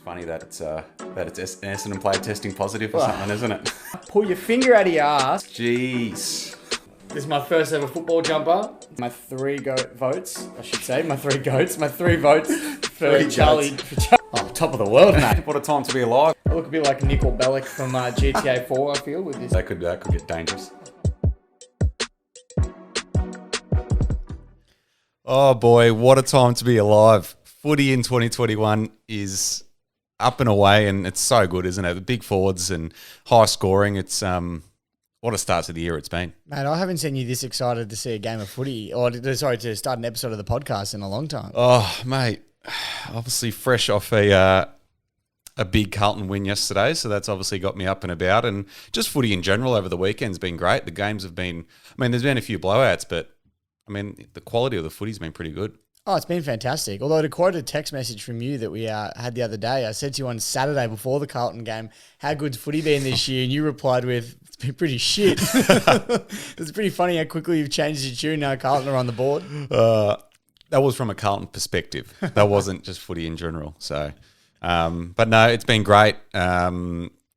Funny that it's Essendon player testing positive or something, isn't it? Pull your finger out of your ass. Jeez. This is my first ever football jumper. My three votes, I should say. My three goats. My three votes for Charlie. Oh, top of the world, mate. What a time to be alive. I look a bit like Nickel Bellic from GTA 4, I feel, with this. That could get dangerous. Oh boy, what a time to be alive. Footy in 2021 is up and away, and it's so good, isn't it? The big forwards and high scoring. It's what a start to the year it's been. Mate, I haven't seen you this excited to see a game of footy, or to start an episode of the podcast in a long time. Oh, mate, obviously fresh off a big Carlton win yesterday, so that's obviously got me up and about. And just footy in general over the weekend's been great. The games have been, there's been a few blowouts, but the quality of the footy's been pretty good. Oh, it's been fantastic. Although to quote a text message from you that we had the other day, I said to you on Saturday before the Carlton game, how good's footy been this year? And you replied with, it's been pretty shit. It's pretty funny how quickly you've changed your tune now Carlton are on the board. That was from a Carlton perspective. That wasn't just footy in general. So, but no, it's been great. A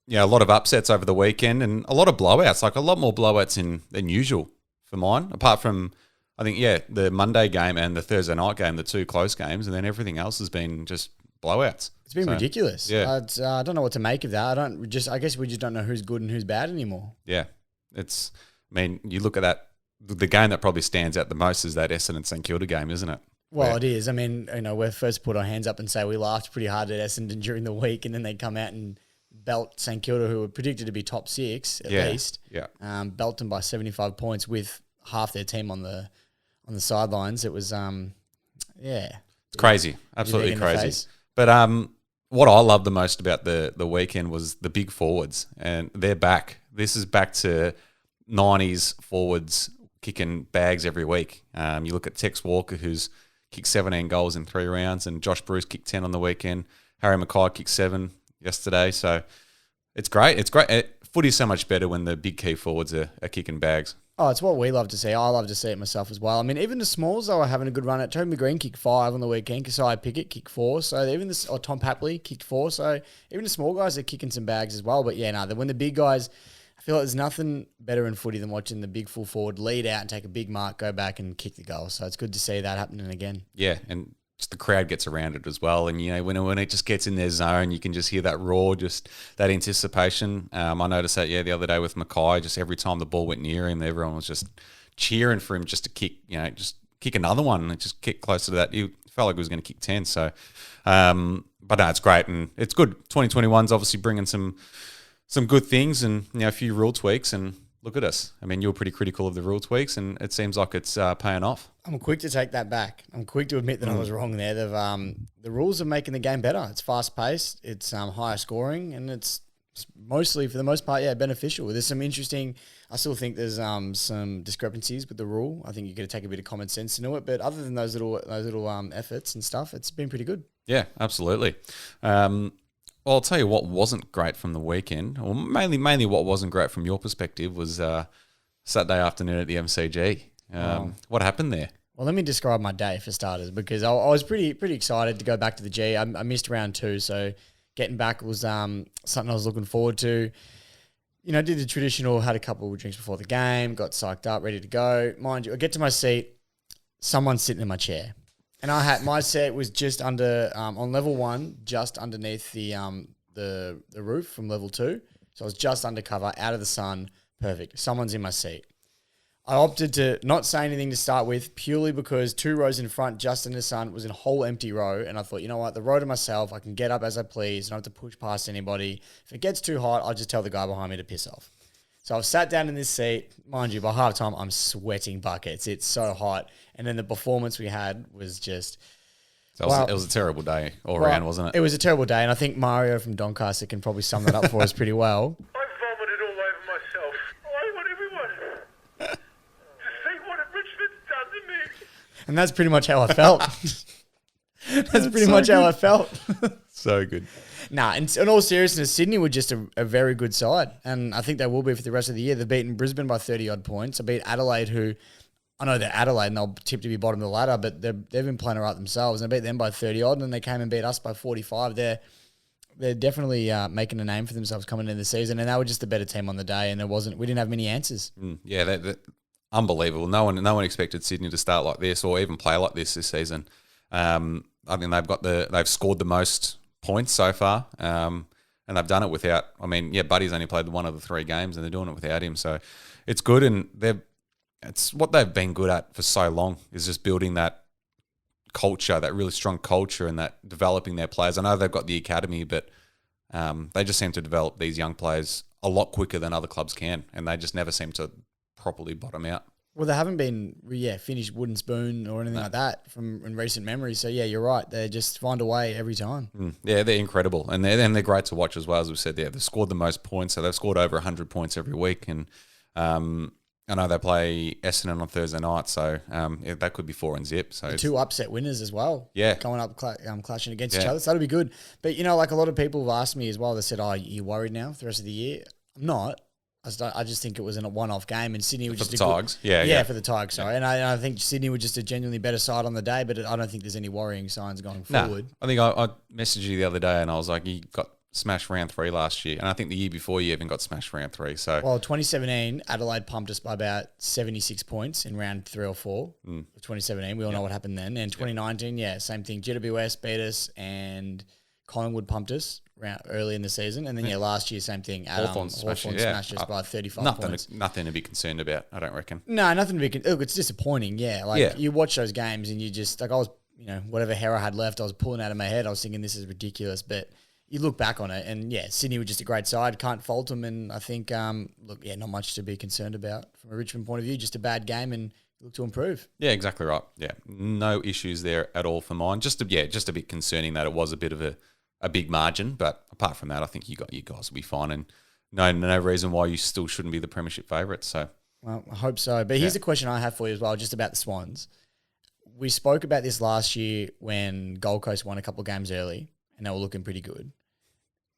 lot of upsets over the weekend and a lot of blowouts, like a lot more blowouts than usual for mine, apart from, I think, the Monday game and the Thursday night game, the two close games, and then everything else has been just blowouts. It's been ridiculous. Yeah. I don't know what to make of that. I guess we just don't know who's good and who's bad anymore. Yeah. You look at that, the game that probably stands out the most is that Essendon St Kilda game, isn't it? Well, it is. We're first put our hands up and say we laughed pretty hard at Essendon during the week, and then they come out and belt St Kilda, who were predicted to be top six at least. Yeah. Belt them by 75 points with half their team on the sidelines. It was, It's crazy. Absolutely crazy. But what I loved the most about the weekend was the big forwards, and they're back. This is back to 90s forwards kicking bags every week. You look at Tex Walker, who's kicked 17 goals in 3 rounds, and Josh Bruce kicked 10 on the weekend. Harry Mackay kicked 7 yesterday. So it's great. It's great. Footy's so much better when the big key forwards are kicking bags. Oh, it's what we love to see. I love to see it myself as well. Even the smalls, though, are having a good run. Toby McGreen kicked 5 on the weekend. Kasai Pickett kicked 4. So even Tom Papley kicked 4. So even the small guys are kicking some bags as well. But when the big guys, I feel like there's nothing better in footy than watching the big full forward lead out and take a big mark, go back and kick the goal. So it's good to see that happening again. Yeah, and just the crowd gets around it as well. And, when it just gets in their zone, you can just hear that roar, just that anticipation. I noticed that, the other day with Mackay, just every time the ball went near him, everyone was just cheering for him just to kick, just kick another one and just kick closer to that. He felt like he was going to kick 10. So, but no, it's great. And it's good. 2021's obviously bringing some good things and, a few rule tweaks, and look at us. You were pretty critical of the rule tweaks, and it seems like it's paying off. I'm quick to take that back. I'm quick to admit that I was wrong there. The rules are making the game better. It's fast-paced, it's higher scoring, and it's mostly, for the most part, beneficial. There's some interesting... I still think there's some discrepancies with the rule. I think you've got to take a bit of common sense into it. But other than those little efforts and stuff, it's been pretty good. Yeah, absolutely. Well, I'll tell you what wasn't great from the weekend, or mainly what wasn't great from your perspective, was Saturday afternoon at the MCG. What happened there? Well, let me describe my day for starters, because I was pretty excited to go back to the G. I missed round 2, so getting back was something I was looking forward to. Did the traditional, had a couple of drinks before the game, got psyched up, ready to go. Mind you, I get to my seat, someone's sitting in my chair. And my seat was just under, on level 1, just underneath the roof from level 2. So I was just under cover, out of the sun, perfect. Someone's in my seat. I opted to not say anything to start with, purely because 2 rows in front, just in the sun, was in a whole empty row. And I thought, you know what, the row to myself, I can get up as I please, don't have to push past anybody. If it gets too hot, I'll just tell the guy behind me to piss off. So I've sat down in this seat. Mind you, by halftime, I'm sweating buckets. It's so hot. And then the performance we had was just... It was a terrible day all around, wasn't it? It was a terrible day. And I think Mario from Doncaster can probably sum that up for us pretty well. I vomited all over myself. I want everyone to see what Richmond's done to me. And that's pretty much how I felt. That's pretty much how I felt. So good. Nah, in all seriousness, Sydney were just a very good side. And I think they will be for the rest of the year. They've beaten Brisbane by 30-odd points. They beat Adelaide, who... I know they're Adelaide and they'll tip to be bottom of the ladder, but they've been playing all right themselves. And they beat them by 30-odd, and then they came and beat us by 45. They're they're definitely making a name for themselves coming into the season, and they were just a better team on the day, and we didn't have many answers. Yeah, that unbelievable. No one expected Sydney to start like this or even play like this season. I think they've scored the most points so far, and they've done it without. I mean, Buddy's only played one of the 3 games, and they're doing it without him. So it's good, and it's what they've been good at for so long is just building that culture, that really strong culture, and that developing their players. I know they've got the academy, but they just seem to develop these young players a lot quicker than other clubs can, and they just never seem to properly bottom out. Well, they haven't been, finished wooden spoon or anything like that in recent memory. So, you're right. They just find a way every time. Yeah, they're incredible. And they're great to watch as well, as we said. Yeah, they've scored the most points. So they've scored over 100 points every week. And I know they play Essendon on Thursday night. So that could be 4-0. So 2 upset winners as well. Yeah. Going up, clashing against each other. So that'll be good. But, like a lot of people have asked me as well, they said, are you worried now for the rest of the year? I'm not. I just think it was a one-off game, and Sydney was just the Tigers. For the Tigers. Sorry, and I think Sydney were just a genuinely better side on the day, but I don't think there's any worrying signs going forward. I think I messaged you the other day, and I was like, you got smashed round 3 last year, and I think the year before you even got smashed round 3. So 2017, Adelaide pumped us by about 76 points in round 3 or 4 of 2017. We all know what happened then. And 2019, same thing. GWS beat us, and Collingwood pumped us early in the season, and then last year same thing. Hawthorn smashed us by 35 points. Nothing to be concerned about, I don't reckon. No, nothing to be. Look, it's disappointing. You watch those games and you just I was, whatever hair I had left, I was pulling out of my head. I was thinking this is ridiculous, but you look back on it, and Sydney were just a great side. Can't fault them, and I think not much to be concerned about from a Richmond point of view. Just a bad game, and look to improve. Yeah, exactly right. Yeah, no issues there at all for mine. Just a bit concerning that it was a bit of a big margin, but apart from that, I think you guys will be fine, and no reason why you still shouldn't be the premiership favourites. So, well, I hope so. But here's a question I have for you as well, just about the Swans. We spoke about this last year when Gold Coast won a couple of games early, and they were looking pretty good.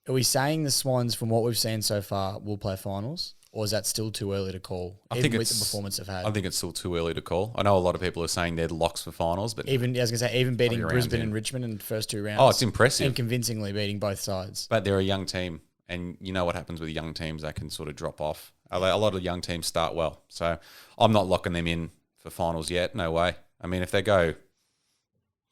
Are we saying the Swans, from what we've seen so far, will play finals? Or is that still too early to call? I think with the performance they've had. I think it's still too early to call. I know a lot of people are saying they're locks for finals, but even beating Brisbane and Richmond in the first 2 rounds. Oh, it's impressive. And convincingly beating both sides. But they're a young team, and you know what happens with young teams, they can sort of drop off. A lot of young teams start well. So I'm not locking them in for finals yet. No way. I mean, if they go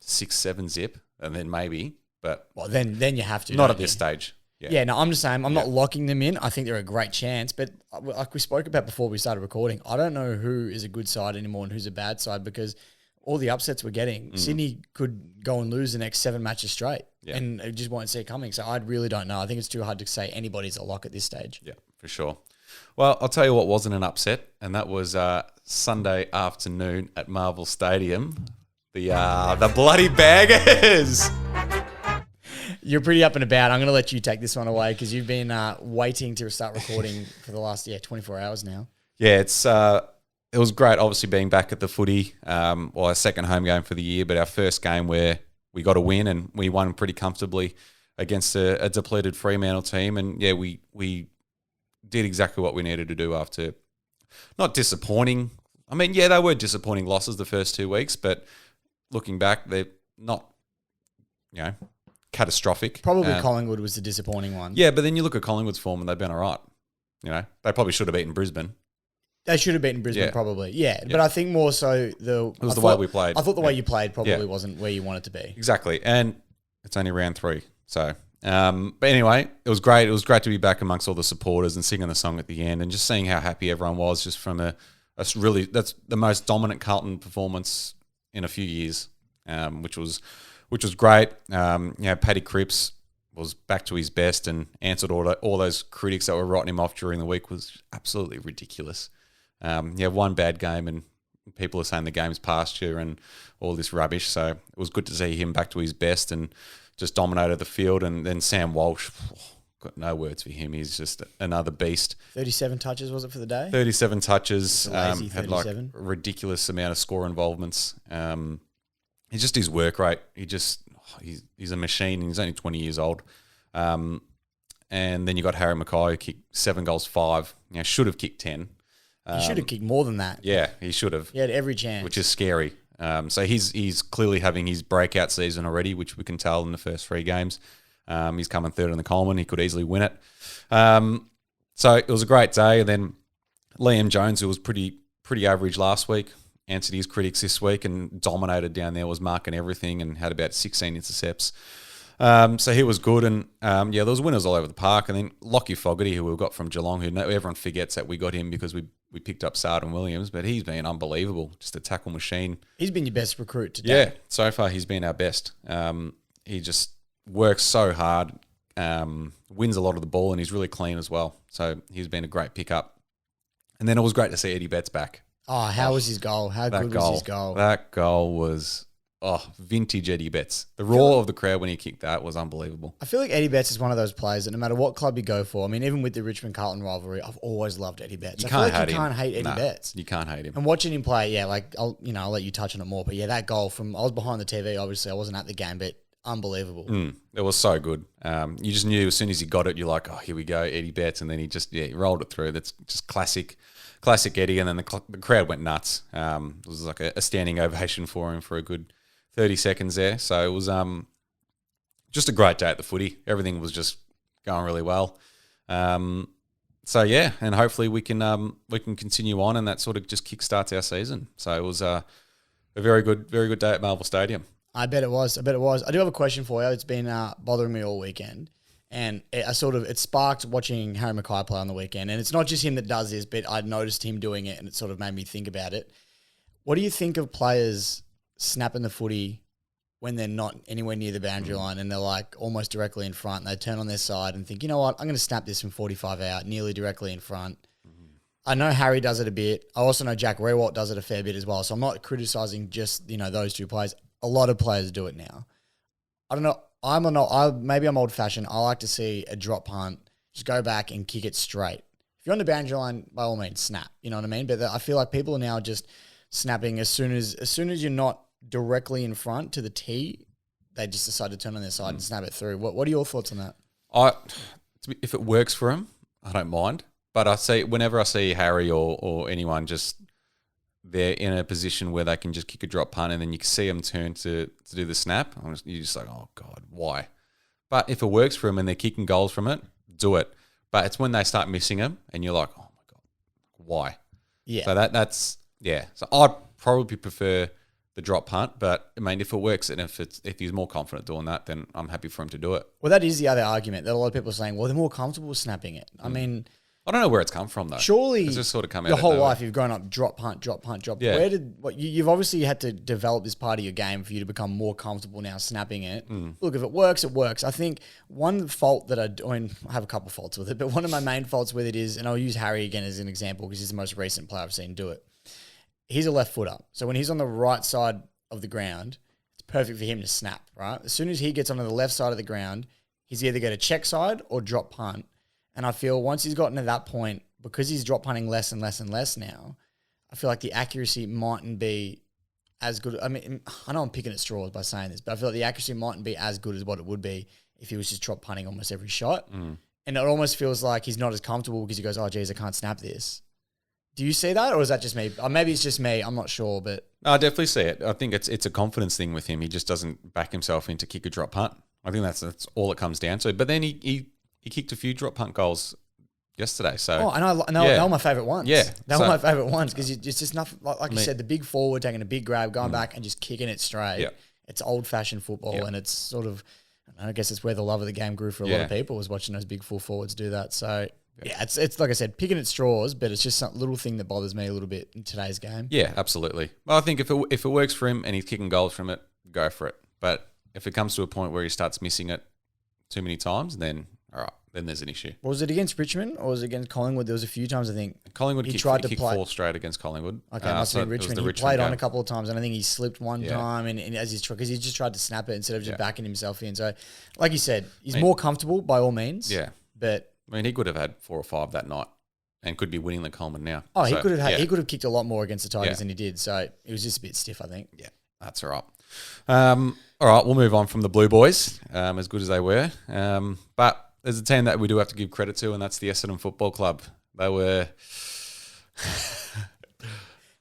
6-7 zip, and then maybe, but then you have to. Not at this stage. Yeah, no, I'm just saying I'm not locking them in. I think they're a great chance, but like we spoke about before we started recording, I don't know who is a good side anymore and who's a bad side, because all the upsets we're getting, Sydney could go and lose the next 7 matches straight, and I just won't see it coming. So I really don't know. I think it's too hard to say anybody's a lock at this stage. Yeah, for sure. Well, I'll tell you what wasn't an upset, and that was Sunday afternoon at Marvel Stadium. The bloody Baggers. You're pretty up and about. I'm going to let you take this one away because you've been waiting to start recording for the last 24 hours now. Yeah, it was great, obviously, being back at the footy. Our second home game for the year, but our first game where we got a win, and we won pretty comfortably against a depleted Fremantle team. And we did exactly what we needed to do after not disappointing. I mean, they were disappointing losses the first 2 weeks, but looking back, they're not, catastrophic. Probably Collingwood was the disappointing one. Yeah, but then you look at Collingwood's form and they've been all right. They probably should have beaten Brisbane. They should have beaten Brisbane, probably. Yeah, but I think more so it was the way we played. I thought the way you played probably wasn't where you wanted to be. Exactly, and it's only round 3. So, but anyway, it was great. It was great to be back amongst all the supporters and singing the song at the end, and just seeing how happy everyone was. Just from that's the most dominant Carlton performance in a few years, which was great. Paddy Cripps was back to his best and answered all those critics that were writing him off during the week. Was absolutely ridiculous. One bad game and people are saying the game's past you and all this rubbish. So it was good to see him back to his best and just dominated the field. And then Sam Walsh, got no words for him. He's just another beast. 37 touches, was it, for the day? 37 touches. Lazy had like a ridiculous amount of score involvements. It's just his work rate. He's a machine. And he's only 20 years old. And then you got Harry Mackay, who kicked 7 goals, 5. Should have kicked 10. He should have kicked more than that. Yeah, he should have. He had every chance. Which is scary. So he's clearly having his breakout season already, which we can tell in the first 3 games. He's coming third in the Coleman. He could easily win it. So it was a great day. And then Liam Jones, who was pretty average last week, answered his critics this week and dominated down there, was marking everything and had about 16 intercepts. So he was good. And there was winners all over the park. And then Lockie Fogarty, who we got from Geelong, who everyone forgets that we got him because we picked up Sarden Williams, but he's been unbelievable. Just a tackle machine. He's been your best recruit today. Yeah, so far he's been our best. He just works so hard, wins a lot of the ball, and he's really clean as well. So he's been a great pickup. And then it was great to see Eddie Betts back. Oh, how was his goal? How good was his goal? That goal was vintage Eddie Betts. The roar of the crowd when he kicked that was unbelievable. I feel like Eddie Betts is one of those players that no matter what club you go for, I mean, even with the Richmond-Carlton rivalry, I've always loved Eddie Betts. You I feel like can't you can't hate Eddie Betts. You can't hate him. And watching him play, I'll let you touch on it more, but yeah, that goal I was behind the TV, obviously, I wasn't at the game, but unbelievable. It was so good. You just knew as soon as he got it, you're like, oh, here we go, Eddie Betts. And then he rolled it through. That's just classic Eddie. And then the crowd went nuts. It was like a standing ovation for him for a good 30 seconds there. So it was just a great day at the footy. Everything was just going really well. And hopefully we can continue on, and that sort of just kickstarts our season. So it was a very good day at Marvel Stadium. I bet it was. I do have a question for you. It's been bothering me all weekend. And it sparked watching Harry Mackay play on the weekend. And it's not just him that does this, but I noticed him doing it, and it sort of made me think about it. What do you think of players snapping the footy when they're not anywhere near the boundary line and they're like almost directly in front, and they turn on their side and think, you know what, I'm going to snap this from 45 out, nearly directly in front. I know Harry does it a bit. I also know Jack Rewalt does it a fair bit as well. So I'm not criticising just, those two players. A lot of players do it now. I don't know. Maybe I'm old-fashioned. I like to see a drop punt, just go back and kick it straight. If you're on the boundary line, by all means, snap. You know what I mean? But I feel like people are now just snapping as soon as you're not directly in front to the tee, they just decide to turn on their side and snap it through. What are your thoughts on that? If it works for him, I don't mind. But whenever I see Harry or anyone just they're in a position where they can just kick a drop punt and then you can see them turn to do the snap, you're just like, oh God, why? But if it works for them and they're kicking goals from it, do it. But it's when they start missing them and you're like, oh my God, why? Yeah. So that's. So I'd probably prefer the drop punt, but I mean, if it works and if he's more confident doing that, then I'm happy for him to do it. Well, that is the other argument that a lot of people are saying, well, they're more comfortable snapping it. I mean, I don't know where it's come from though. Surely, it's just sort of come out your of whole nowhere. life you've grown up drop punt. Yeah. You've obviously had to develop this part of your game for you to become more comfortable now snapping it. Look, if it works, it works. I think one fault that I have a couple faults with it, but one of my main faults with it is, and I'll use Harry again as an example because he's the most recent player I've seen do it. He's a left footer. So when he's on the right side of the ground, it's perfect for him to snap, right? As soon as he gets onto the left side of the ground, he's either going to check side or drop punt. And I feel once he's gotten to that point, because he's drop punting less and less and less now, I feel like the accuracy mightn't be as good. I mean, I know I'm picking at straws by saying this, but I feel like the accuracy mightn't be as good as what it would be if he was just drop punting almost every shot. And it almost feels like he's not as comfortable because he goes, oh, geez, I can't snap this. Do you see that, or is that just me? Or maybe it's just me. I'm not sure, but no, I definitely see it. I think it's a confidence thing with him. He just doesn't back himself in to kick a drop punt. I think that's all it comes down to. But then he kicked a few drop punt goals yesterday. So they were my favourite ones. Yeah, they were my favourite ones because it's just nothing like you said. The big forward taking a big grab, going back and just kicking it straight. Yeah. It's old fashioned football, and it's sort of. I guess it's where the love of the game grew for a lot of people, was watching those big full forwards do that. So. Yeah, it's like I said, picking at straws, but it's just some little thing that bothers me a little bit in today's game. Yeah, absolutely. Well, I think if it works for him and he's kicking goals from it, go for it. But if it comes to a point where he starts missing it too many times, then all right, then there's an issue. Was it against Richmond or was it against Collingwood? There was a few times I think Collingwood he kicked, tried to kicked play 4 straight against Collingwood. Okay, must have been Richmond. He played on a couple of times, and I think he slipped one time, and as because he just tried to snap it instead of just backing himself in. So, like you said, he's more comfortable by all means. Yeah, but. I mean, he could have had 4 or 5 that night and could be winning the Coleman now. Oh, he could have kicked a lot more against the Tigers than he did. So it was just a bit stiff, I think. Yeah, that's all right. All right, we'll move on from the Blue Boys, as good as they were. But there's a team that we do have to give credit to, and that's the Essendon Football Club. They were...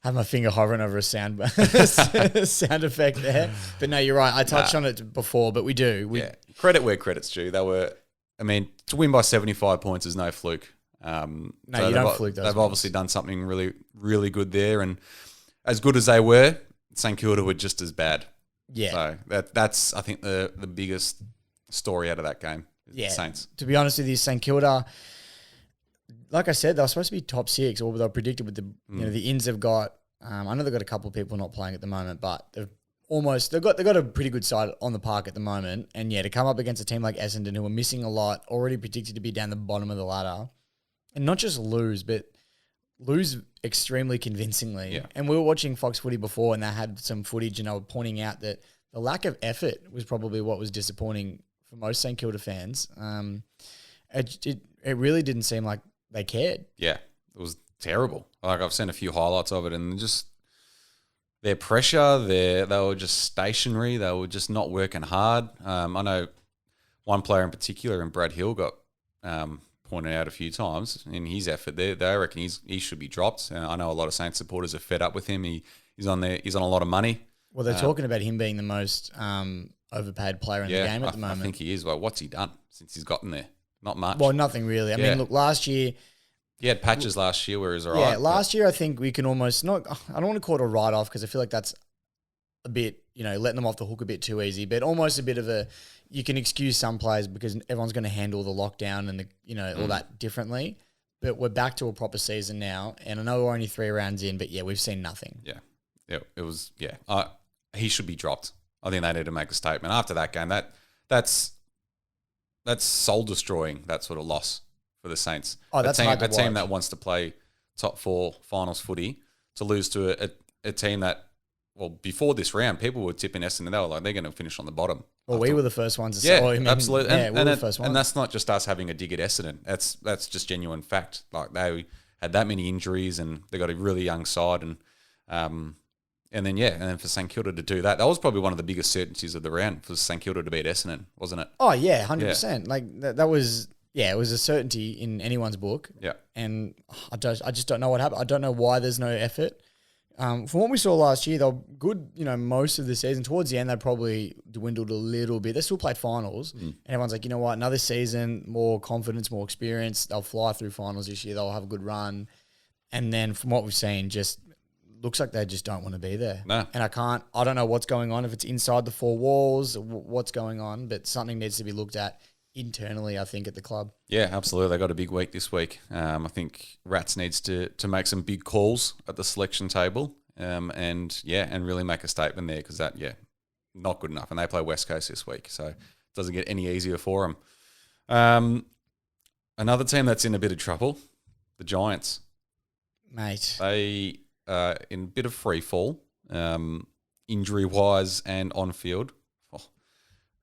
I have my finger hovering over a sound effect there. But no, you're right. I touched on it before, but we do. credit where credit's due. They were, I mean, to win by 75 points is no fluke. No, you don't fluke those. They've ones. obviously done something really, really good there. And as good as they were, St Kilda were just as bad. Yeah. So that's I think the biggest story out of that game. Yeah. The Saints. To be honest with you, St Kilda, like I said, they were supposed to be top 6, or they were predicted with the the Inns have got. I know they've got a couple of people not playing at the moment, but they've got a pretty good side on the park at the moment. And yeah, to come up against a team like Essendon, who are missing a lot, already predicted to be down the bottom of the ladder, and not just lose, but lose extremely convincingly. Yeah. And we were watching Fox Footy before, and they had some footage, and they were pointing out that the lack of effort was probably what was disappointing for most St Kilda fans. It really didn't seem like they cared. Yeah, it was terrible. Like I've seen a few highlights of it, and just their pressure, they were just stationary. They were just not working hard. I know one player in particular, and Brad Hill got pointed out a few times in his effort. They reckon he should be dropped. I know a lot of Saints supporters are fed up with him. He's on a lot of money. Well, they're talking about him being the most overpaid player in the game at the moment. I think he is. Well, what's he done since he's gotten there? Not much. Well, nothing really. I mean, look, last year. He had patches last year where he was all right. Yeah, last year I think we can almost not. I don't want to call it a write-off because I feel like that's a bit, letting them off the hook a bit too easy. But almost a bit of a, you can excuse some players because everyone's going to handle the lockdown and all that differently. But we're back to a proper season now, and I know we're only 3 rounds in, but yeah, we've seen nothing. Yeah, it was. Yeah, he should be dropped. I think they need to make a statement after that game. That's soul destroying. That sort of loss for the Saints. Oh, that's hard to a team watch. that wants to play top 4 finals footy to lose to a team that, well, before this round, people were tipping Essendon. They were like, they're going to finish on the bottom. Well, we were the first ones to say, absolutely. Yeah, we were the first ones. And that's not just us having a dig at Essendon. That's just genuine fact. Like they had that many injuries, and they got a really young side, and then for St Kilda to do that was probably one of the biggest certainties of the round for St Kilda to beat Essendon, wasn't it? Oh yeah, 100%. Like that was. Yeah, it was a certainty in anyone's book. Yeah. And I just don't know what happened. I don't know why there's no effort. From what we saw last year, they were good, most of the season. Towards the end, they probably dwindled a little bit. They still played finals. And everyone's like, you know what, another season, more confidence, more experience. They'll fly through finals this year. They'll have a good run. And then from what we've seen, just looks like they just don't want to be there. No. And I don't know what's going on, if it's inside the 4 walls, what's going on, but something needs to be looked at internally, I think, at the club. Yeah, absolutely. They got a big week this week. I think Rats needs to make some big calls at the selection table, and really make a statement there, because not good enough. And they play West Coast this week, so it doesn't get any easier for them. Another team that's in a bit of trouble, the Giants. Mate. They are in a bit of free fall, injury-wise and on-field.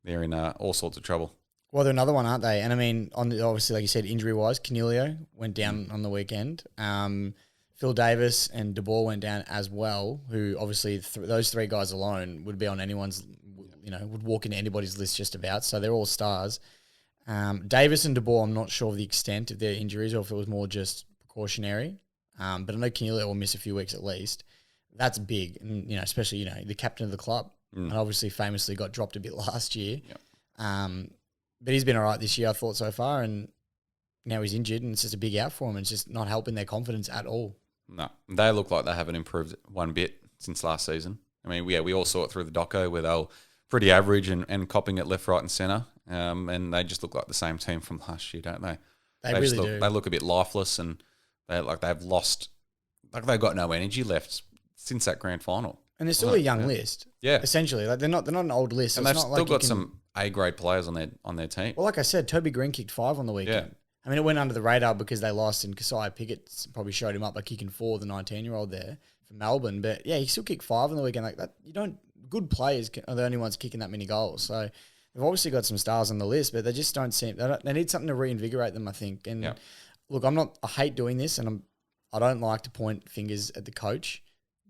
They're in all sorts of trouble. Well, they're another one, aren't they? And I mean, obviously, like you said, injury-wise, Canelio went down on the weekend. Phil Davis and De Boer went down as well, who obviously those 3 guys alone would be on anyone's, would walk into anybody's list just about. So they're all stars. Davis and De Boer, I'm not sure of the extent of their injuries or if it was more just precautionary. But I know Canelio will miss a few weeks at least. That's big, and especially the captain of the club, and obviously famously got dropped a bit last year. Yep. But he's been all right this year, I thought, so far, and now he's injured, and it's just a big out for him. It's just not helping their confidence at all. No, they look like they haven't improved one bit since last season. I mean, we all saw it through the doco where they were pretty average and copping it left, right, and centre, and they just look like the same team from last year, don't they? They really do. They look a bit lifeless, and they've lost, they've got no energy left since that grand final. And they're still a young list. Yeah, essentially, they're not an old list. And they've still got some A-grade players on their team. Well, like I said, Toby Green kicked 5 on the weekend. Yeah. I mean, it went under the radar because they lost, and Kasiah Pickett probably showed him up by kicking 4, the 19-year-old there for Melbourne. But yeah, he still kicked 5 on the weekend. Like that, good players are the only ones kicking that many goals. So they've obviously got some stars on the list, but they just don't seem. They need something to reinvigorate them, I think. And look, I hate doing this, and I don't like to point fingers at the coach.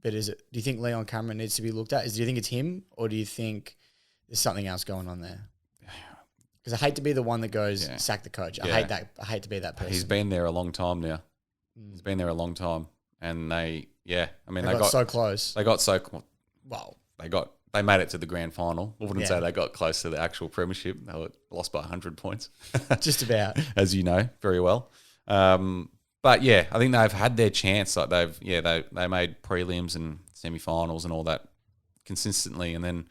But do you think Leon Cameron needs to be looked at? Do you think it's him, or do you think there's something else going on there? Because I hate to be the one that goes, sack the coach. I hate that. I hate to be that person. He's been there a long time now. He's been there a long time. And they got so close. They got they made it to the grand final. I wouldn't Yeah. say they got close to the actual premiership. They were lost by 100 points, Just about. as you know very well. But yeah, I think they've had their chance. Like they made prelims and semi-finals and all that consistently, and then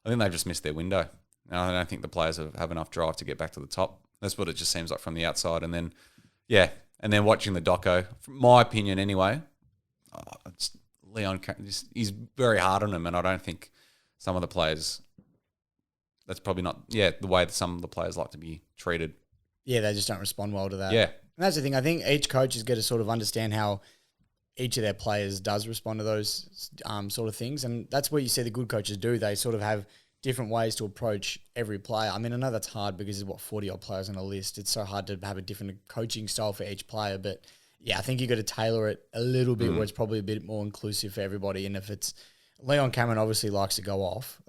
I think they've just missed their window. And I don't think the players have enough drive to get back to the top. That's what it just seems like from the outside. And then, and then watching the doco, from my opinion anyway, it's Leon, he's very hard on him, and I don't think some of the players, that's probably not, the way that some of the players like to be treated. Yeah, they just don't respond well to that. Yeah. And that's the thing. I think each coach is going to sort of understand how each of their players does respond to those sort of things. And that's what you see the good coaches do. They sort of have different ways to approach every player. I mean, I know that's hard because there's 40-odd players on a list. It's so hard to have a different coaching style for each player. But yeah, I think you got to tailor it a little bit where it's probably a bit more inclusive for everybody. And if it's Leon Cameron obviously likes to go off.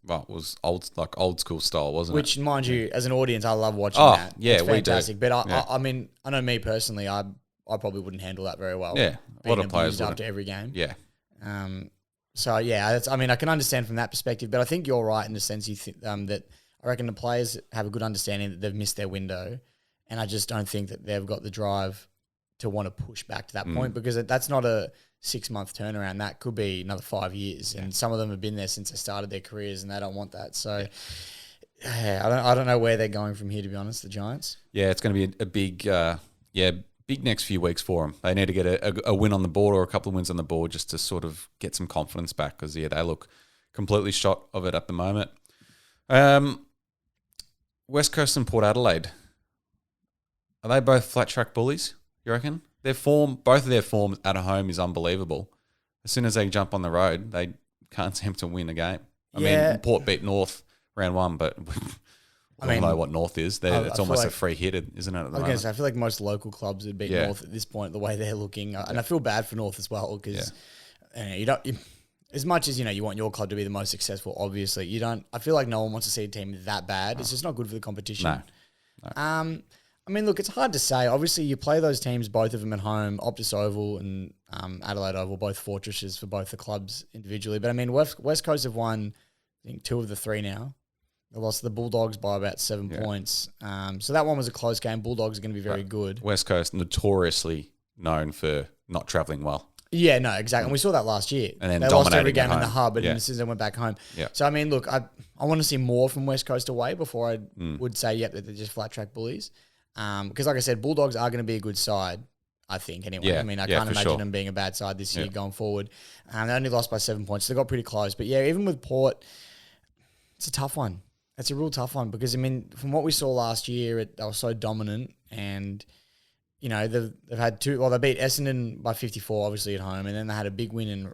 Well, it was old school style, wasn't it? Which, mind you, as an audience, I love watching Oh, that. yeah, it's we do. fantastic. But Yeah. I mean, I know me personally, I probably wouldn't handle that very well. Yeah, a lot being of players abused wouldn't. after every game. Yeah. So yeah, I can understand from that perspective, but I think you're right in the sense you think that I reckon the players have a good understanding that they've missed their window, and I just don't think that they've got the drive to want to push back to that point, because that's not a 6-month turnaround. That could be another 5 years, and some of them have been there since they started their careers, and they don't want that. So I don't know where they're going from here, to be honest. The Giants. Yeah, it's going to be a big, big next few weeks for them. They need to get a win on the board or a couple of wins on the board just to sort of get some confidence back, because they look completely shot of it at the moment. West Coast and Port Adelaide, are they both flat track bullies? You reckon? Both of their forms at home is unbelievable. As soon as they jump on the road, they can't seem to win a game. I mean, Port beat North round 1, but I don't know what North is. It's almost a free hit, isn't it? At the moment? I feel like most local clubs would beat North at this point, the way they're looking, and I feel bad for North as well, because as much as you want your club to be the most successful, obviously you don't. I feel like no one wants to see a team that bad. It's just not good for the competition. No. I mean, look, it's hard to say. Obviously, you play those teams, both of them at home, Optus Oval and Adelaide Oval, both fortresses for both the clubs individually. But I mean, West Coast have won, I think, 2 of the 3 now. They lost to the Bulldogs by about 7 points. So that one was a close game. Bulldogs are going to be very good. West Coast notoriously known for not travelling well. Yeah, no, exactly. And we saw that last year. And then they lost every dominating game at in the home. hub, and as soon as they went back home. Yeah. So, I mean, look, I want to see more from West Coast away before I would say, that they're just flat track bullies. Because, like I said, Bulldogs are going to be a good side, I think, anyway. Yeah, I mean, I can't imagine sure. them being a bad side this year going forward. They only lost by 7 points. So they got pretty close. But, yeah, even with Port, it's a tough one. It's a real tough one because, I mean, from what we saw last year, they were so dominant, and they've had 2. Well, they beat Essendon by 54, obviously at home, and then they had a big win in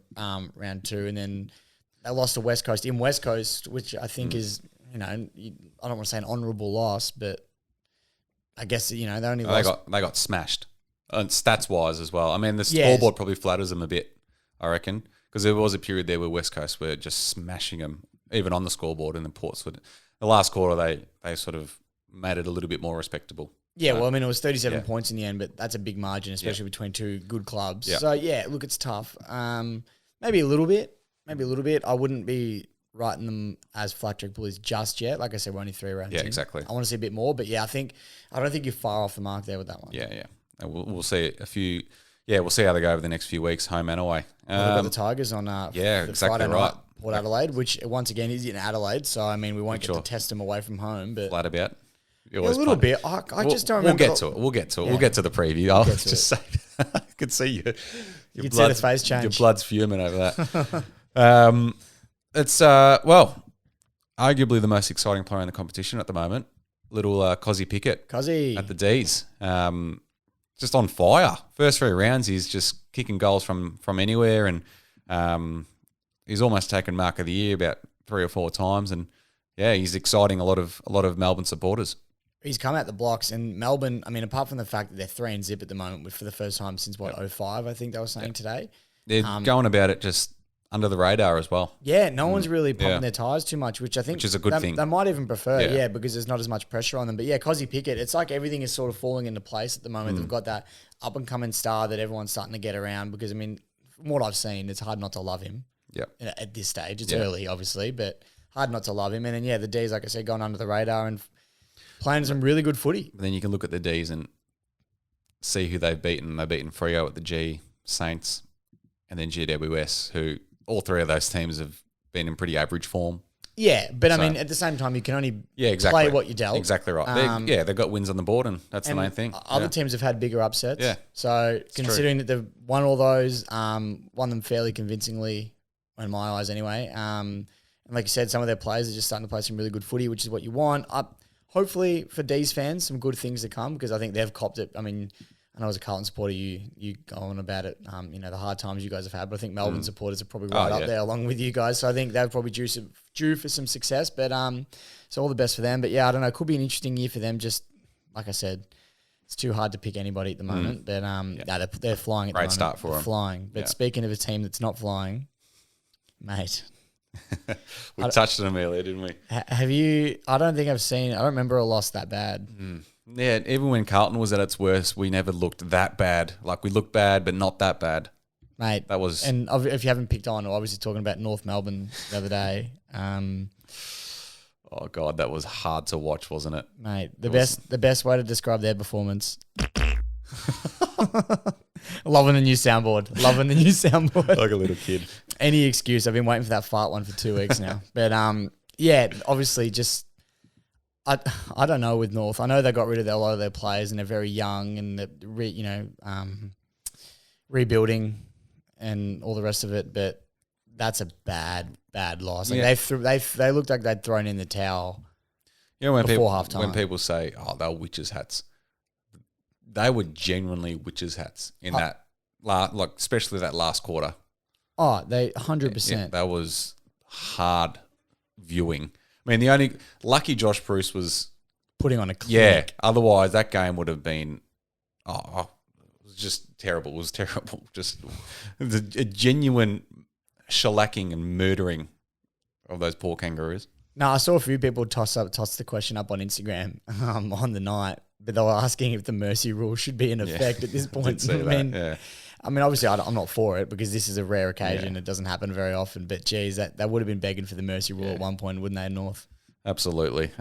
round 2, and then they lost to West Coast in West Coast, which I think is, I don't want to say an honourable loss, but I guess they only lost. They got smashed, and stats wise as well. I mean, the scoreboard probably flatters them a bit, I reckon, because there was a period there where West Coast were just smashing them, even on the scoreboard, and the Ports would. The last quarter, they sort of made it a little bit more respectable. Yeah, well, I mean, it was 37 points in the end, but that's a big margin, especially between 2 good clubs. Yeah. So, yeah, look, it's tough. Maybe a little bit. I wouldn't be writing them as flat track bullies just yet. Like I said, we're only 3 rounds in. Exactly. I want to see a bit more, but yeah, I don't think you're far off the mark there with that one. Yeah. And we'll see a few. Yeah, we'll see how they go over the next few weeks, home and away. We've got the Tigers on exactly Friday right. night, Port Adelaide, which once again is in Adelaide. So, I mean, we won't get to test them away from home. But flat about. A little bit. I just don't remember. We'll get to it. We'll get to the preview. I'll just say, I could see you. You could see the face change. Your blood's fuming over that. It's arguably the most exciting player in the competition at the moment. Little Cozzy Pickett at the D's. Just on fire. First 3 rounds, he's just kicking goals from anywhere, and he's almost taken Mark of the Year about 3 or 4 times, and he's exciting a lot of Melbourne supporters. He's come out the blocks, and Melbourne, I mean, apart from the fact that they're 3-0 at the moment, for the first time since 05, I think they were saying today. They're going about it just under the radar as well. Yeah, no one's really popping their tyres too much, which I think is a good thing. They might even prefer, because there's not as much pressure on them. But yeah, Cozzy Pickett, it's like everything is sort of falling into place at the moment. They've got that up and coming star that everyone's starting to get around because, I mean, from what I've seen, it's hard not to love him. Yep. At this stage. It's Yeah. early, obviously, but hard not to love him. And then, yeah, the D's, like I said, gone under the radar and playing some really good footy. But then you can look at the Ds and see who they've beaten. They've beaten Freo at the G, Saints, and then GWS, who all three of those teams have been in pretty average form. Yeah, but I So- mean, at the same time, you can only Exactly. play what you dealt. Exactly right. They've got wins on the board, and that's the main thing. Other teams have had bigger upsets. Yeah. So considering that they've won all those, won them fairly convincingly, in my eyes anyway. And like you said, some of their players are just starting to play some really good footy, which is what you want. Hopefully for D's fans, some good things to come because I think they've copped it. I mean, I know as a Carlton supporter, you go on about it, the hard times you guys have had, but I think Melbourne supporters are probably right up there along with you guys. So I think they're probably due for some success, but so all the best for them. But yeah, I don't know, it could be an interesting year for them. Just like I said, it's too hard to pick anybody at the moment, but they're flying at the Great moment. start for They're them. flying. But speaking of a team that's not flying, mate, We touched on them earlier, didn't we? have you? I don't remember a loss that bad. Yeah, even when Carlton was at its worst, we never looked that bad. Like, we looked bad, but not that bad. Mate, That was... and if you haven't picked on, we're obviously talking about North Melbourne the other day. Oh, God, that was hard to watch, wasn't it? Mate, the best way to describe their performance. Loving the new soundboard. Loving the new soundboard. Like a little kid. Any excuse. I've been waiting for that fart one for 2 weeks now. But yeah, obviously just I don't know with North. I know they got rid of a lot of their players and they're very young and they're rebuilding and all the rest of it, but that's a bad loss. Like Yeah. they looked like they'd thrown in the towel. You know, when Before people, halftime. when people say, oh, they were witches' hats, they were genuinely witches' hats in that, like, especially that last quarter. Oh, they Yeah, 100%. that was hard viewing. I mean, the only lucky Josh Bruce was, Putting on a clinic. yeah, otherwise that game would have been, it was just terrible. It was terrible. Just a genuine shellacking and murdering of those poor kangaroos. No, I saw a few people toss the question up on Instagram on the night, but they were asking if the mercy rule should be in effect at this point. Did see that, I mean, obviously, I'm not for it because this is a rare occasion. It doesn't happen very often. But geez, that would have been begging for the mercy rule at one point, wouldn't they, North? Absolutely. It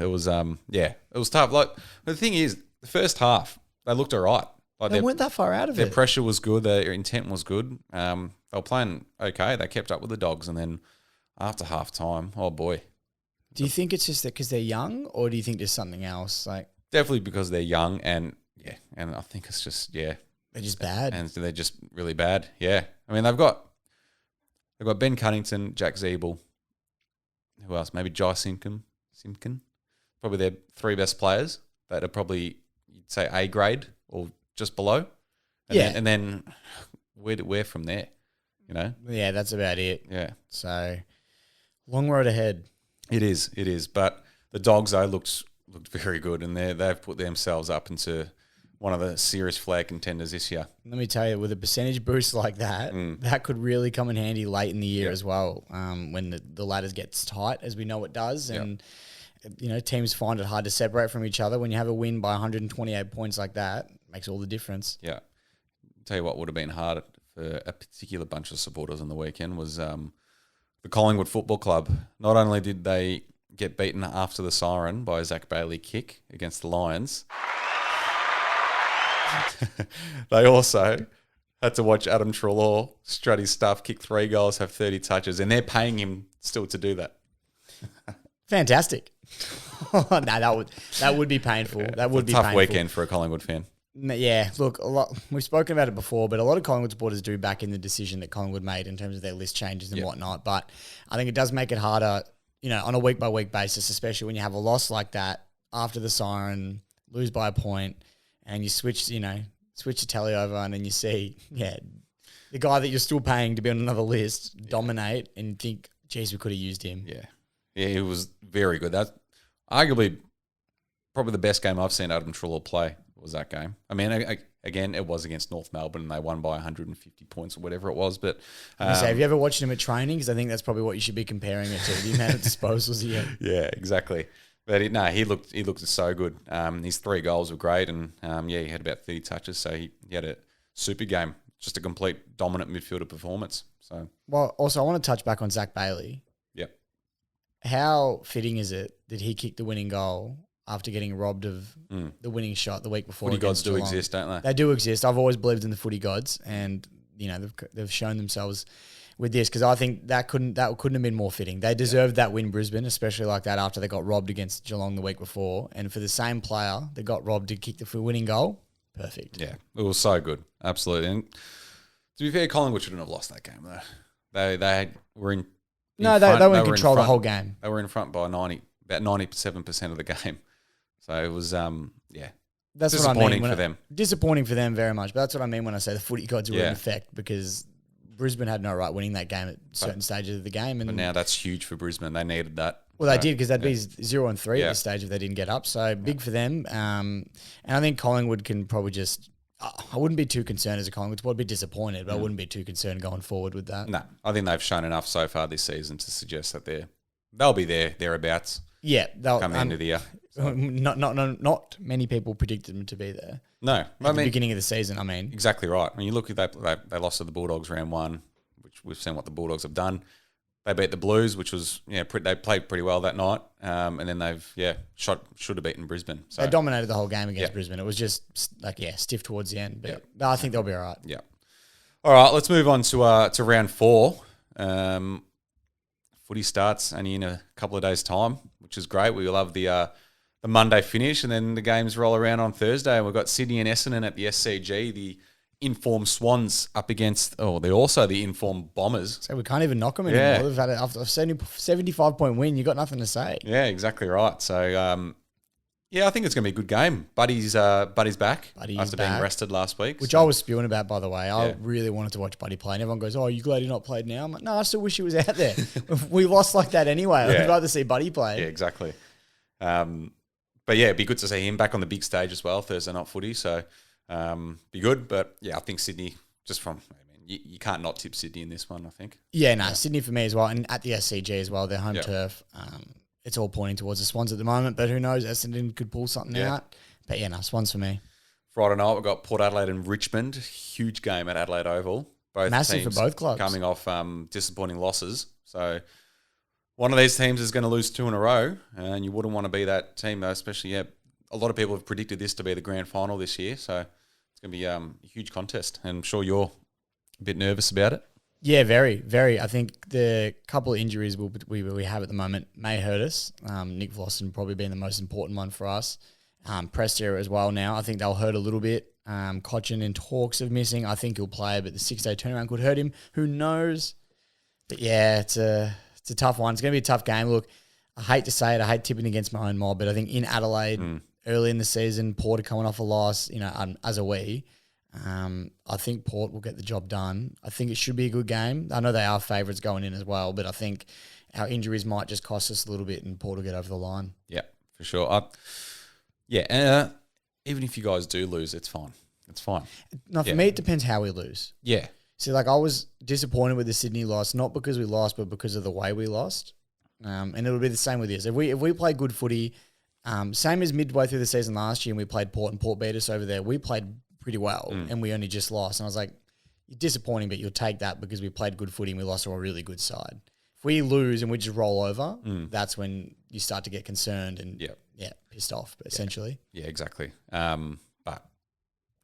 was, it was tough. Like, the thing is, the first half, they looked all right. Like, They weren't that far out of their it. pressure was good. Their intent was good. They were playing okay. They kept up with the Dogs. And then after half time, oh boy. Do you think it's just that because they're young, or do you think there's something else? Like Definitely because they're young and I think it's just, they're just bad. and they're just really bad. Yeah. I mean, they've got Ben Cunnington, Jack Zeeble. Who else? Maybe Jai Simpkin. Probably their three best players that are probably, you'd say, A grade or just below. And then where from there, you know? Yeah, that's about it. Yeah. So long road ahead. It is. But the Dogs, though, looked very good, and they've put themselves up into one of the serious flag contenders this year. Let me tell you, with a percentage boost like that, that could really come in handy late in the year as well, when the ladders gets tight, as we know it does. And, teams find it hard to separate from each other. When you have a win by 128 points like that, it makes all the difference. Yeah. Tell you what would have been hard for a particular bunch of supporters on the weekend was the Collingwood Football Club. Not only did they get beaten after the siren by a Zach Bailey kick against the Lions, they also had to watch Adam Treloar strut his stuff, kick 3 goals, have 30 touches, and they're paying him still to do that. Fantastic. No, that would be painful. That would be Tough painful. weekend for a Collingwood fan. Yeah, look, we've spoken about it before, but a lot of Collingwood supporters do back in the decision that Collingwood made in terms of their list changes and whatnot. But I think it does make it harder, on a week-by-week basis, especially when you have a loss like that after the siren, lose by a point, and you switch the tally over, and then you see, the guy that you're still paying to be on another list dominate and think, geez, we could have used him. Yeah, he was very good. That's arguably probably the best game I've seen Adam Treloar play was that game. I mean, again, it was against North Melbourne and they won by 150 points or whatever it was. But Have you ever watched him at training? Because I think that's probably what you should be comparing it to, the amount of disposals he had. Yeah, exactly. But he looked so good. His 3 goals were great, and he had about 30 touches, so he had a super game. just a complete dominant midfielder performance. So, Well, also, I want to touch back on Zach Bailey. yep. How fitting is it that he kicked the winning goal after getting robbed of the winning shot the week before? Footy gods against do Geelong? exist, don't they? They do exist. I've always believed in the footy gods, and they've shown themselves with this, because I think that couldn't have been more fitting. They deserved that win, Brisbane, especially like that after they got robbed against Geelong the week before, and for the same player that got robbed to kick the winning goal, perfect. Yeah, it was so good. Absolutely. And to be fair, Collingwood shouldn't have lost that game, though. They were in No, front. they were in were control the front. whole game. They were in front by about 97% of the game. So it was, That's what I disappointing mean for them. Disappointing for them very much. But that's what I mean when I say the footy gods were in Yeah. effect, because Brisbane had no right winning that game at certain stages of the game. And But now that's huge for Brisbane. They needed that. well, they So, did, because they'd be 0-3 Yeah. at this stage if they didn't get up. So big for them. And I think Collingwood can probably just. I wouldn't be too concerned as a Collingwood. I'd be disappointed, but I wouldn't be too concerned going forward with that. No, I think they've shown enough so far this season to suggest that they'll be thereabouts Yeah, they'll come the end of the year. Not many people predicted them to be there No, at the beginning of the season. I mean, exactly right. When you look at they lost to the Bulldogs round one, which we've seen what the Bulldogs have done. They beat the Blues, which was they played pretty well that night, and then they've should have beaten Brisbane. So they dominated the whole game against Yeah. Brisbane. It was just stiff towards the end, but I think they'll be all right. yeah. All right, let's move on to round 4. Footy starts only in a couple of days' time, which is great. We love the Monday finish, and then the games roll around on Thursday. And we've got Sydney and Essendon at the SCG. The informed Swans up against they're also the informed Bombers. So we can't even knock them anymore. Yeah. They've had a 75-point win. You got nothing to say. Yeah, exactly right. So I think it's going to be a good game. Buddy's back Buddy's after back. being rested last week, Which so- I was spewing about, by the way. I Yeah. really wanted to watch Buddy play. And everyone goes, "Oh, you glad you're not played now?" I'm like, no, I still wish he was out there. We lost like that anyway. Yeah. I'd rather see Buddy play. Yeah, exactly. But yeah, it'd be good to see him back on the big stage as well, Thursday night footy. So be good. But yeah, I think Sydney, you can't not tip Sydney in this one, I think. Yeah, no, Sydney for me as well. And at the SCG as well, their home Yeah. turf. It's all pointing towards the Swans at the moment, but who knows? Essendon could pull something Yeah. out. But yeah, no, Swans for me. Friday night, we've got Port Adelaide and Richmond. Huge game at Adelaide Oval. Both Massive for teams both clubs. coming off disappointing losses. So one of these teams is going to lose 2 in a row, and you wouldn't want to be that team, though, especially, a lot of people have predicted this to be the grand final this year. So it's going to be a huge contest, and I'm sure you're a bit nervous about it. Yeah, very, very. I think the couple of injuries we have at the moment may hurt us. Nick Vlossen probably being the most important one for us. Prestia as well now. I think they'll hurt a little bit. Cochin in talks of missing. I think he'll play, but the 6-day turnaround could hurt him. Who knows? But yeah, it's a tough one. It's going to be a tough game. Look, I hate to say it. I hate tipping against my own mob, but I think in Adelaide, early in the season, Port are coming off a loss, as a we. I think Port will get the job done. I think it should be a good game. I know they are favourites going in as well, but I think our injuries might just cost us a little bit and Port will get over the line. Yeah, for sure. Even if you guys do lose, it's fine. It's fine. No, for Yeah. me, it depends how we lose. Yeah. See, I was disappointed with the Sydney loss, not because we lost, but because of the way we lost. And it'll be the same with this. If we play good footy, same as midway through the season last year, and we played Port and Port beat us over there. We played pretty well, and we only just lost. And I was like, disappointing, but you'll take that because we played good footy and we lost to a really good side. If we lose and we just roll over, that's when you start to get concerned and pissed off, essentially. Yeah, exactly. But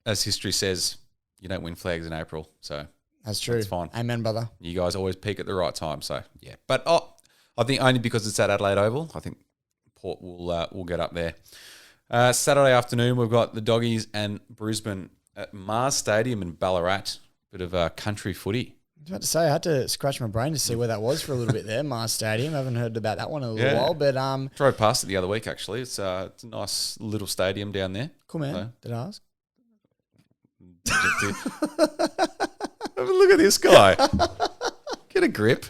as history says, you don't win flags in April, so That's true. that's fine. Amen, brother. You guys always peak at the right time, so yeah. But I think only because it's at Adelaide Oval, I think Port will get up there. Saturday afternoon, we've got the Doggies and Brisbane at Mars Stadium in Ballarat. Bit of country footy. I was about to say, I had to scratch my brain to see where that was for a little bit there, Mars Stadium. I haven't heard about that one in a little while, but Drove past it the other week, actually. It's a nice little stadium down there. cool, man. So- Did I ask? Have a look at this guy. Get a grip.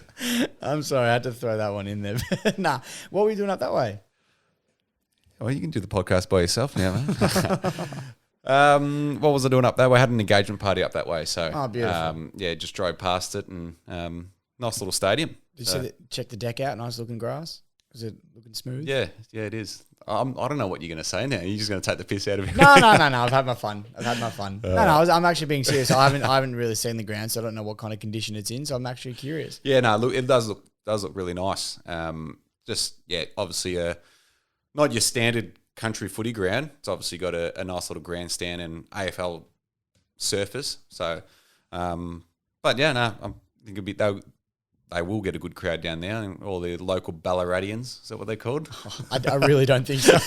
I'm sorry, I had to throw that one in there. Nah, what were we doing up that way? Well, you can do the podcast by yourself now, man. What was I doing up that way? I had an engagement party up that way. So, Oh, beautiful. just drove past it and nice little stadium. Did you check the deck out? Nice looking grass. Is it looking smooth? Yeah, it is. I don't know what you're going to say now. You're just going to take the piss out of it. No. I've had my fun. I'm actually being serious. I haven't really seen the ground, so I don't know what kind of condition it's in. So I'm actually curious. Yeah, no, look, it does look really nice. Obviously, not your standard country footy ground. It's obviously got a nice little grandstand and AFL surface. So, but yeah, no, I think they will get a good crowd down there. And all the local Ballaradians, is that what they're called? I really don't think so.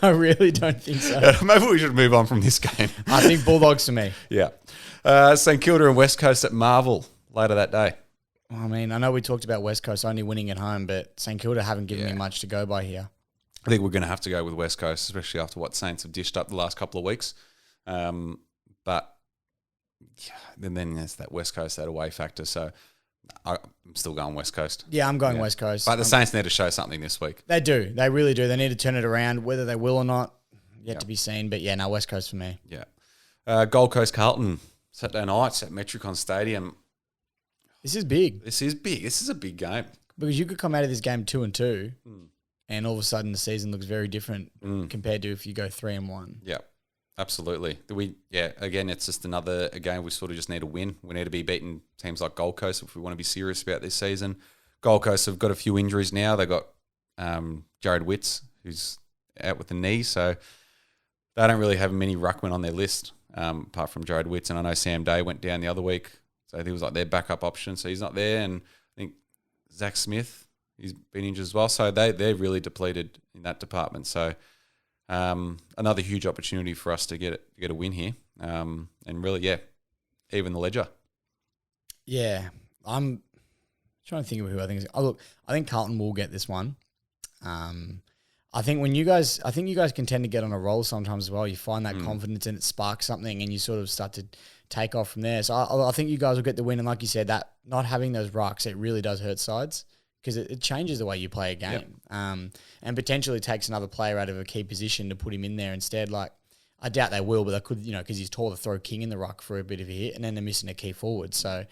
I really don't think so. Maybe we should move on from this game. I think Bulldogs for me. Yeah. St Kilda and West Coast at Marvel later that day. I mean, I know we talked about West Coast only winning at home, but St Kilda haven't given me much to go by here. I think we're going to have to go with West Coast, especially after what Saints have dished up the last couple of weeks. But then there's that West Coast, that away factor. So I'm still going West Coast. Yeah, I'm going West Coast. But the Saints need to show something this week. They do. They really do. They need to turn it around. Whether they will or not, yet to be seen. But yeah, no, West Coast for me. Yeah. Gold Coast Carlton, Saturday nights at Metricon Stadium. This is big. This is big. This is a big game. Because you could come out of this game 2-2, and all of a sudden the season looks very different compared to if you go 3-1. Yeah, absolutely. Again, it's just another game we sort of just need to win. We need to be beating teams like Gold Coast if we want to be serious about this season. Gold Coast have got a few injuries now. They got Jared Witts, who's out with the knee, so they don't really have many ruckmen on their list apart from Jared Witts. And I know Sam Day went down the other week, so he was like their backup option, so he's not there. And I think Zach Smith, he's been injured as well, so they're really depleted in that department. So another huge opportunity for us to get a win here, and really, even the ledger. Yeah, I'm trying to think of who I think is. Oh, look, I think Carlton will get this one. I think you guys can tend to get on a roll sometimes as well. You find that confidence and it sparks something, and you sort of start to take off from there. So I think you guys will get the win. And like you said, that not having those rucks, it really does hurt sides because it changes the way you play a game, and potentially takes another player out of a key position to put him in there instead. Like I doubt they will, but they could, because he's tall to throw King in the ruck for a bit of a hit, and then they're missing a key forward. So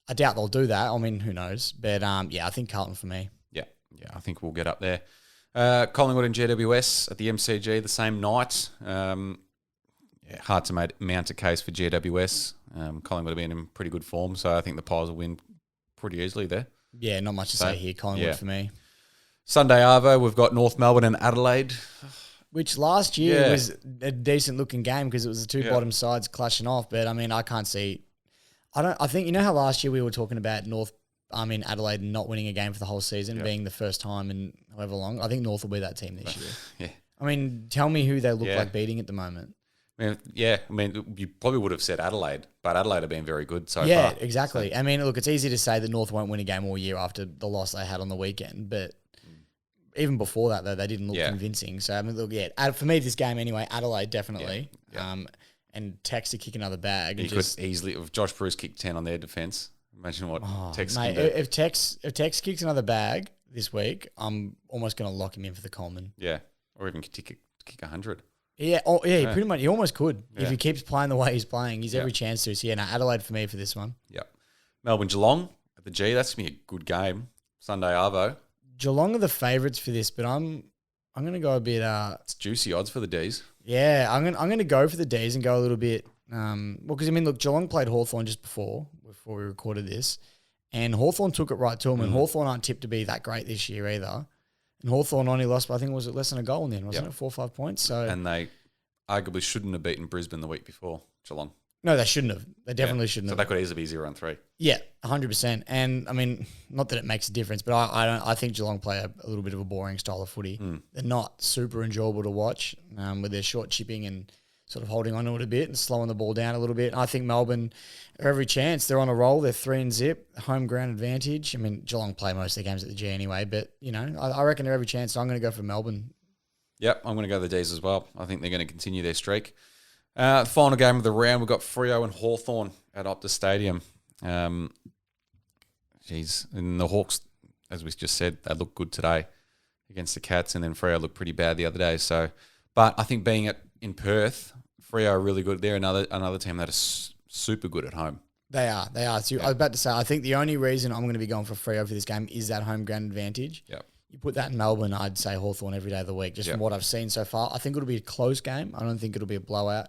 I doubt they'll do that. I mean, who knows? But I think Carlton for me. Yeah, I think we'll get up there. Collingwood and GWS at the MCG the same night. Hard to mount a case for GWS. Collingwood have been in pretty good form, so I think the Pies will win pretty easily there. Yeah, not much to say here. Collingwood for me. Sunday Arvo, we've got North Melbourne and Adelaide. Which last year was a decent looking game because it was the two bottom sides clashing off. But I mean, I can't see. I think how last year we were talking about Adelaide not winning a game for the whole season, being the first time in however long. I think North will be that team this year. Yeah. I mean, tell me who they look like beating at the moment. You probably would have said Adelaide, but Adelaide have been very good so far. Yeah, exactly. So. I mean, look, it's easy to say that North won't win a game all year after the loss they had on the weekend, but even before that, though, they didn't look convincing. So, I mean, look, for me, this game anyway, Adelaide definitely. Yeah. And Tex to kick another bag. You could easily, if Josh Bruce kicked 10 on their defence, imagine what Tex can do. If Tex kicks another bag this week, I'm almost going to lock him in for the Coleman. Yeah, or even kick 100. Yeah, he pretty much, he almost could. Yeah. If he keeps playing the way he's playing, he's every chance to. So, Adelaide for me for this one. Yeah. Melbourne-Geelong at the G, that's going to be a good game. Sunday Arvo. Geelong are the favourites for this, but I'm going to go a bit... it's juicy odds for the Ds. Yeah, I'm going to go for the Ds and go a little bit... because, Geelong played Hawthorn just before we recorded this, and Hawthorn took it right to them, and Hawthorn aren't tipped to be that great this year either. And Hawthorn only lost by, I think, was it less than a goal in the end, wasn't it? 4 or 5 points. So, and they arguably shouldn't have beaten Brisbane the week before, Geelong. No, they shouldn't have. They definitely shouldn't have. So that could easily be 0-3. Yeah, 100%. And, I mean, not that it makes a difference, but I think Geelong play a little bit of a boring style of footy. They're not super enjoyable to watch with their short chipping and sort of holding on to it a bit and slowing the ball down a little bit. I think Melbourne are every chance. They're on a roll. They're 3-0, home ground advantage. I mean, Geelong play most of their games at the G anyway, but, I reckon they're every chance. So I'm going to go for Melbourne. Yep, I'm going to go the Ds as well. I think they're going to continue their streak. Final game of the round, we've got Freo and Hawthorn at Optus Stadium. And the Hawks, as we just said, they look good today against the Cats, and then Freo looked pretty bad the other day. So, but I think being in Perth, Freo are really good. They're another team that is super good at home. They are. So I was about to say, I think the only reason I'm going to be going for Freo for this game is that home ground advantage. Yep. You put that in Melbourne, I'd say Hawthorn every day of the week, just from what I've seen so far. I think it'll be a close game. I don't think it'll be a blowout.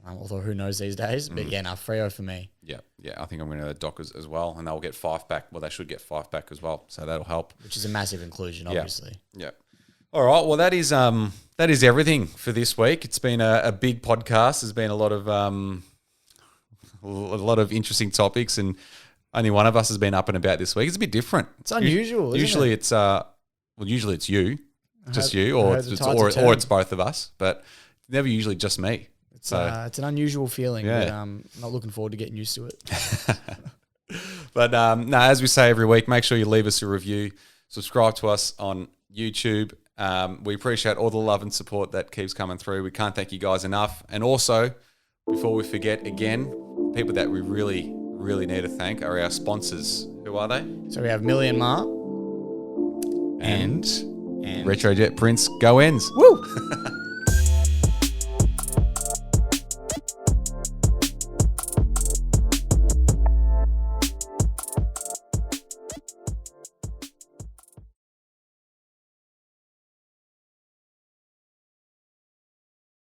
Although who knows these days. But yeah, Freo for me. Yeah, I think I'm going to the Dockers as well, and they'll get 5 back. Well, they should get 5 back as well, so that'll help. Which is a massive inclusion, obviously. Yeah. All right. Well, that is everything for this week. It's been a big podcast. There's been a lot of interesting topics, and only one of us has been up and about this week. It's a bit different. It's unusual. Usually isn't it? Usually it's you, or it's both of us, but never usually just me. It's an unusual feeling, but I'm not looking forward to getting used to it. But as we say every week, make sure you leave us a review, subscribe to us on YouTube. We appreciate all the love and support that keeps coming through. We can't thank you guys enough. And also, before we forget again, people that we really, really need to thank are our sponsors. Who are they? So we have Million Mar and Retrojet Prince. Go Ends. Woo!